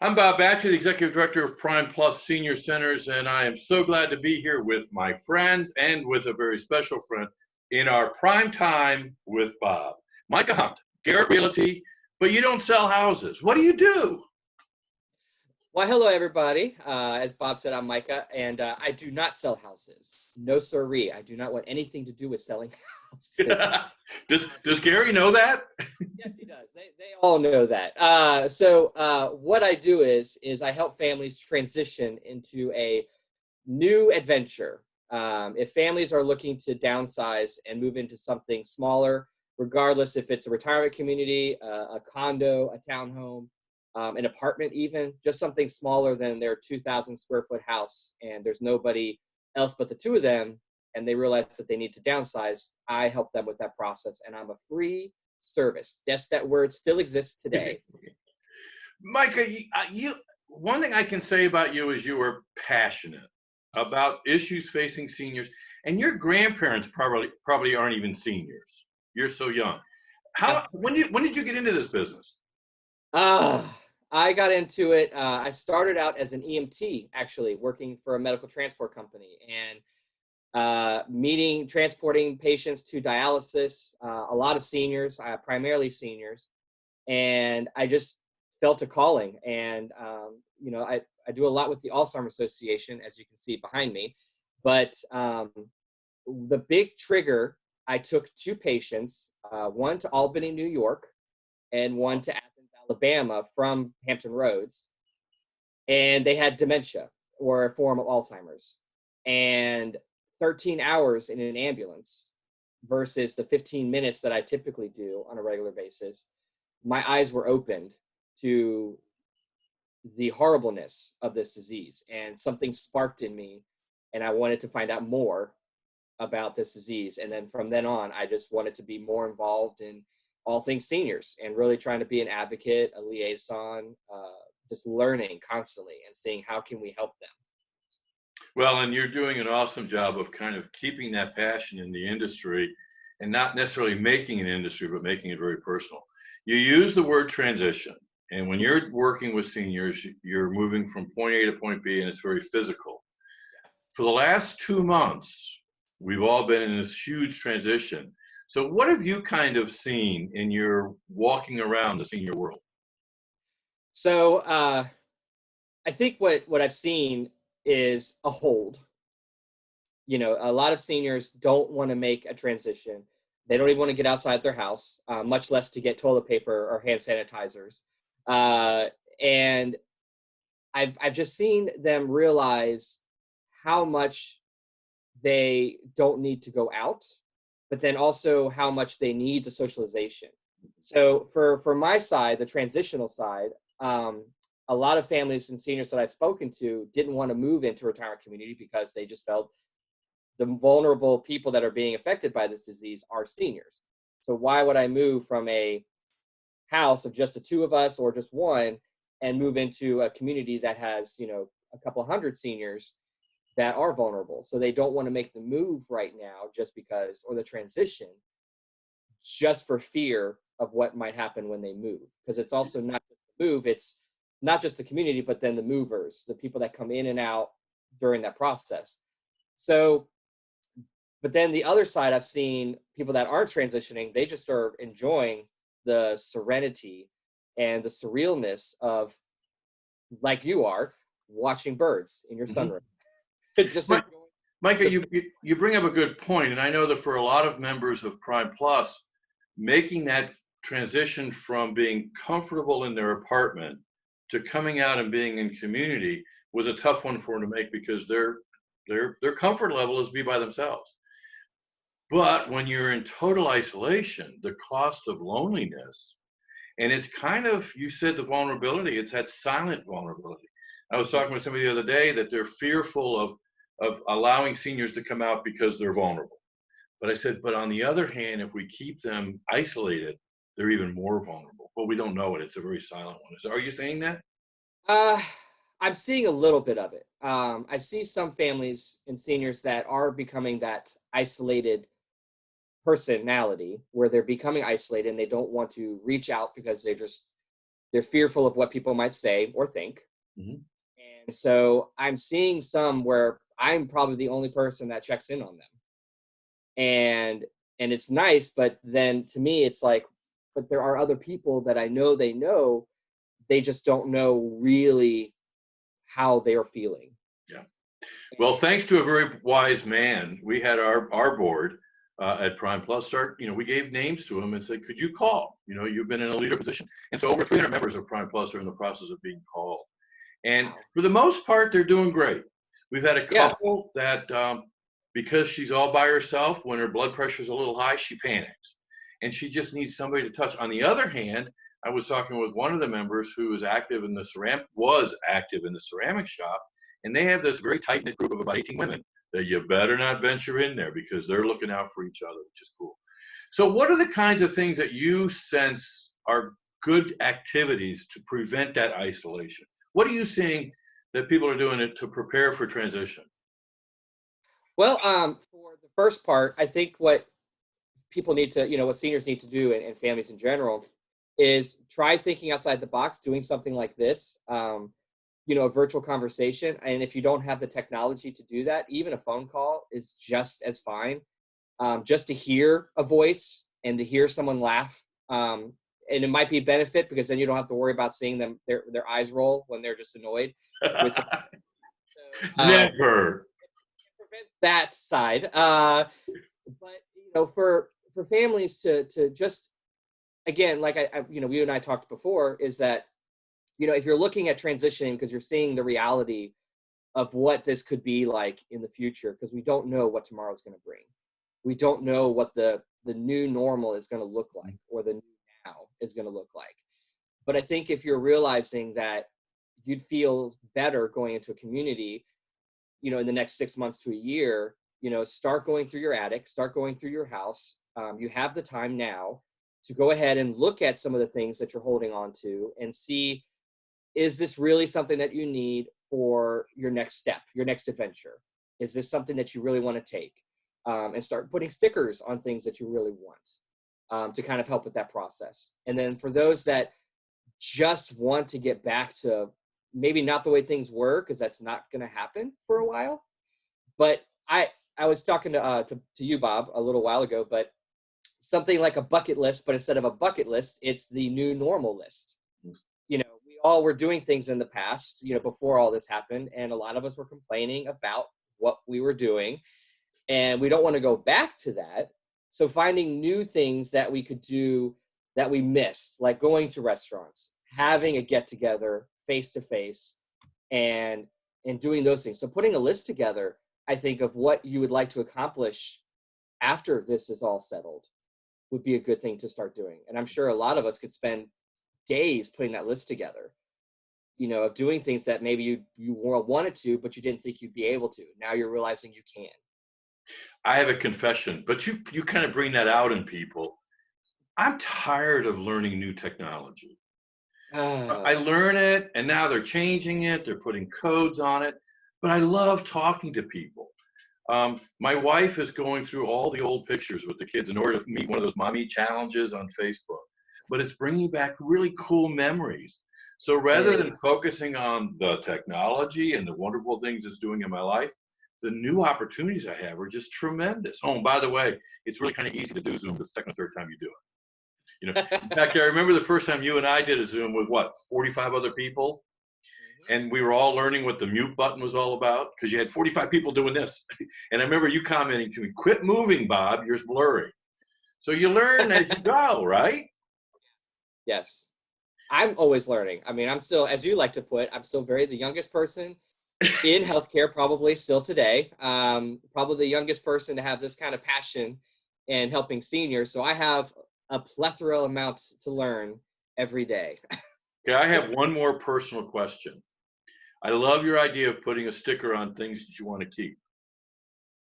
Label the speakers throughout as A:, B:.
A: I'm Bob Batcher, the Executive Director of Prime Plus Senior Centers, and I am so glad to be here with my friends and with a very special friend in our Prime Time with Bob. Micah Hunt, Garrett Realty, but you don't sell houses. What do you do?
B: Well, hello, everybody. As Bob said, I'm Micah, and I do not sell houses. No siree. I do not want anything to do with selling houses.
A: Does Gary know that?
B: Yes, he does. They all know that. So what I do is I help families transition into a new adventure. If families are looking to downsize and move into something smaller, regardless if it's a retirement community, a condo, a townhome, an apartment, even just something smaller than their 2,000 square foot house, and there's nobody else but the two of them, and they realize that they need to downsize, I help them with that process, and I'm a free service. Yes, that word still exists today.
A: Micah, one thing I can say about you is you are passionate about issues facing seniors, and your grandparents probably aren't even seniors. You're so young. When did you get into this business?
B: I got into it. I started out as an EMT, actually, working for a medical transport company, and transporting patients to dialysis, a lot of seniors, primarily seniors. And I just felt a calling. And, I do a lot with the Alzheimer's Association, as you can see behind me. But the big trigger, I took two patients, one to Albany, New York, and one to Alabama from Hampton Roads, and they had dementia or a form of Alzheimer's, and 13 hours in an ambulance versus the 15 minutes that I typically do on a regular basis, my eyes were opened to the horribleness of this disease, and something sparked in me, and I wanted to find out more about this disease. And then from then on, I just wanted to be more involved in all things seniors and really trying to be an advocate, a liaison, just learning constantly and seeing how can we help them.
A: Well, and you're doing an awesome job of kind of keeping that passion in the industry and not necessarily making an industry, but making it very personal. You use the word transition, and when you're working with seniors, you're moving from point A to point B, and it's very physical. For the last 2 months, we've all been in this huge transition. So what have you kind of seen in your walking around the senior world?
B: So I think what I've seen is a hold. A lot of seniors don't want to make a transition. They don't even want to get outside their house, much less to get toilet paper or hand sanitizers. And I've just seen them realize how much they don't need to go out, but then also how much they need the socialization. So for my side, the transitional side, a lot of families and seniors that I've spoken to didn't want to move into a retirement community because they just felt the vulnerable people that are being affected by this disease are seniors. So why would I move from a house of just the two of us or just one and move into a community that has, a couple hundred seniors that are vulnerable? So they don't want to make the move right now just because, or the transition, just for fear of what might happen when they move. Because it's also not just the move, it's not just the community, but then the movers, the people that come in and out during that process. So, but then the other side, I've seen people that aren't transitioning, they just are enjoying the serenity and the surrealness of, like you are, watching birds in your sunroom. Just
A: Micah, you bring up a good point, and I know that for a lot of members of Prime Plus, making that transition from being comfortable in their apartment to coming out and being in community was a tough one for them to make because their comfort level is to be by themselves. But when you're in total isolation, the cost of loneliness, and it's kind of, you said the vulnerability, it's that silent vulnerability. I was talking with somebody the other day that they're fearful of allowing seniors to come out because they're vulnerable. But I said, but on the other hand, if we keep them isolated, they're even more vulnerable. But we don't know it. It's a very silent one. Are you saying that?
B: I'm seeing a little bit of it. I see some families and seniors that are becoming that isolated personality where they're becoming isolated and they don't want to reach out because They're fearful of what people might say or think.
A: Mhm.
B: And so I'm seeing some where I'm probably the only person that checks in on them. And it's nice, but then to me it's like, but there are other people that I know they just don't know really how they're feeling.
A: Yeah. Well, thanks to a very wise man, we had our board at Prime Plus start, we gave names to them and said, could you call? You've been in a leader position. And so over 300 members of Prime Plus are in the process of being called. And
B: Wow.
A: for the most part, they're doing great. We've had a
B: Yeah.
A: couple that, because she's all by herself, when her blood pressure's a little high, she panics. And she just needs somebody to touch. On the other hand, I was talking with one of the members who was active in the ceramic shop, and they have this very tight-knit group of about 18 women that you better not venture in there because they're looking out for each other, which is cool. So what are the kinds of things that you sense are good activities to prevent that isolation? What are you seeing that people are doing to prepare for transition?
B: Well, for the first part, I think what people need to, what seniors need to do, and families in general, is try thinking outside the box, doing something like this, a virtual conversation. And if you don't have the technology to do that, even a phone call is just as fine. Just to hear a voice and to hear someone laugh. And it might be a benefit because then you don't have to worry about seeing their eyes roll when they're just annoyed with what's so,
A: Never.
B: prevent that side. But for families to just, again, like you and I talked before, is that if you're looking at transitioning because you're seeing the reality of what this could be like in the future, because we don't know what tomorrow's going to bring. We don't know what the new normal is going to look like, or the new now is going to look like. But I think if you're realizing that you'd feel better going into a community, in the next 6 months to a year, start going through your attic, start going through your house. You have the time now to go ahead and look at some of the things that you're holding on to and see, is this really something that you need for your next step, your next adventure? Is this something that you really want to take? And start putting stickers on things that you really want, to kind of help with that process. And then for those that just want to get back to maybe not the way things were, because that's not going to happen for a while. But I was talking to you, Bob, a little while ago, but something like a bucket list, but instead of a bucket list, it's the new normal list. We all were doing things in the past, before all this happened, and a lot of us were complaining about what we were doing, and we don't want to go back to that. So finding new things that we could do that we missed, like going to restaurants, having a get together face to face, and doing those things. So putting a list together, I think, of what you would like to accomplish after this is all settled would be a good thing to start doing. And I'm sure a lot of us could spend days putting that list together, of doing things that maybe you wanted to, but you didn't think you'd be able to. Now you're realizing you can.
A: I have a confession, but you kind of bring that out in people. I'm tired of learning new technology. I learn it, and now they're changing it. They're putting codes on it. But I love talking to people. My wife is going through all the old pictures with the kids in order to meet one of those mommy challenges on Facebook. But it's bringing back really cool memories. So rather than focusing on the technology and the wonderful things it's doing in my life, the new opportunities I have are just tremendous. Oh, and by the way, it's really kind of easy to do Zoom the second or third time you do it. In fact, I remember the first time you and I did a Zoom with 45 other people, and we were all learning what the mute button was all about because you had 45 people doing this. And I remember you commenting to me, "Quit moving, Bob, you're blurry." So you learn as you go, right?
B: Yes. I'm always learning. I mean, I'm still, as you like to put, I'm still the youngest person in healthcare, probably still today. Probably the youngest person to have this kind of passion in helping seniors. So I have a plethora amount to learn every day.
A: Okay, I have one more personal question. I love your idea of putting a sticker on things that you want to keep.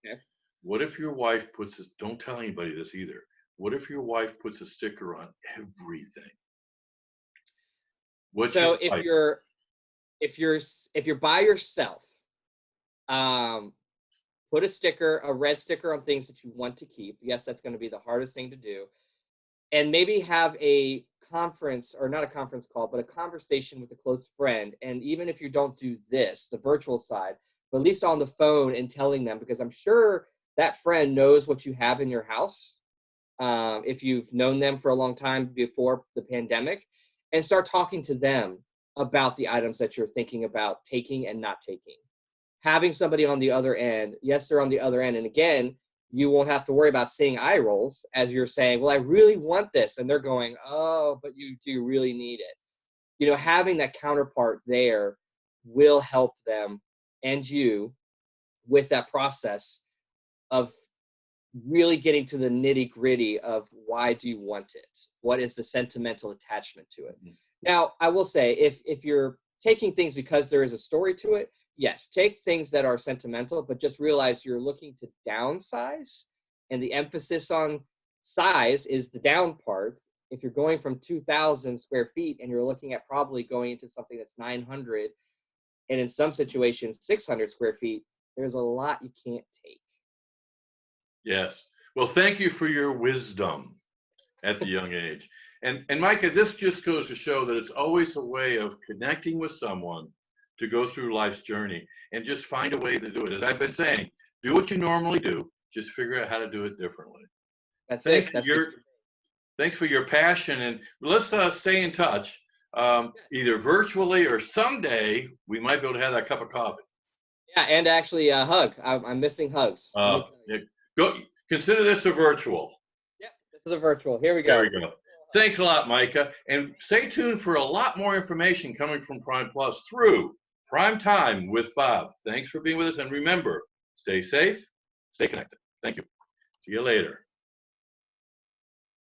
B: Okay.
A: What if your wife don't tell anybody this either. What if your wife puts a sticker on everything? What's
B: So
A: your advice?
B: if you're by yourself, put a red sticker on things that you want to keep. Yes, that's going to be the hardest thing to do. and maybe have a conference, or not a conference call, but a conversation with a close friend. And even if you don't do this, the virtual side, but at least on the phone and telling them, because I'm sure that friend knows what you have in your house. If you've known them for a long time before the pandemic, and start talking to them about the items that you're thinking about taking and not taking. Having somebody on the other end, yes, they're on the other end. And again, you won't have to worry about seeing eye rolls as you're saying, well, I really want this. And they're going, oh, but do you really need it? You know, having that counterpart there will help them and you with that process of really getting to the nitty gritty of why do you want it? What is the sentimental attachment to it? Mm-hmm. Now, I will say, if you're taking things because there is a story to it, yes, take things that are sentimental, but just realize you're looking to downsize, and the emphasis on size is the down part. If you're going from 2,000 square feet and you're looking at probably going into something that's 900, and in some situations 600 square feet, there's a lot you can't take.
A: Yes. Well, thank you for your wisdom at the young age. And Micah, this just goes to show that it's always a way of connecting with someone to go through life's journey, and just find a way to do it. As I've been saying, do what you normally do, just figure out how to do it differently.
B: That's it.
A: Thanks for your passion, and let's stay in touch, either virtually or someday we might be able to have that cup of coffee.
B: Yeah, and actually a hug. I'm missing hugs.
A: Yeah, go consider this a virtual.
B: Yep, this is a virtual. Here we go.
A: There we go. Thanks a lot, Micah. And stay tuned for a lot more information coming from Prime Plus through Primetime with Bob. Thanks for being with us. And remember, stay safe, stay connected. Thank you. See you later.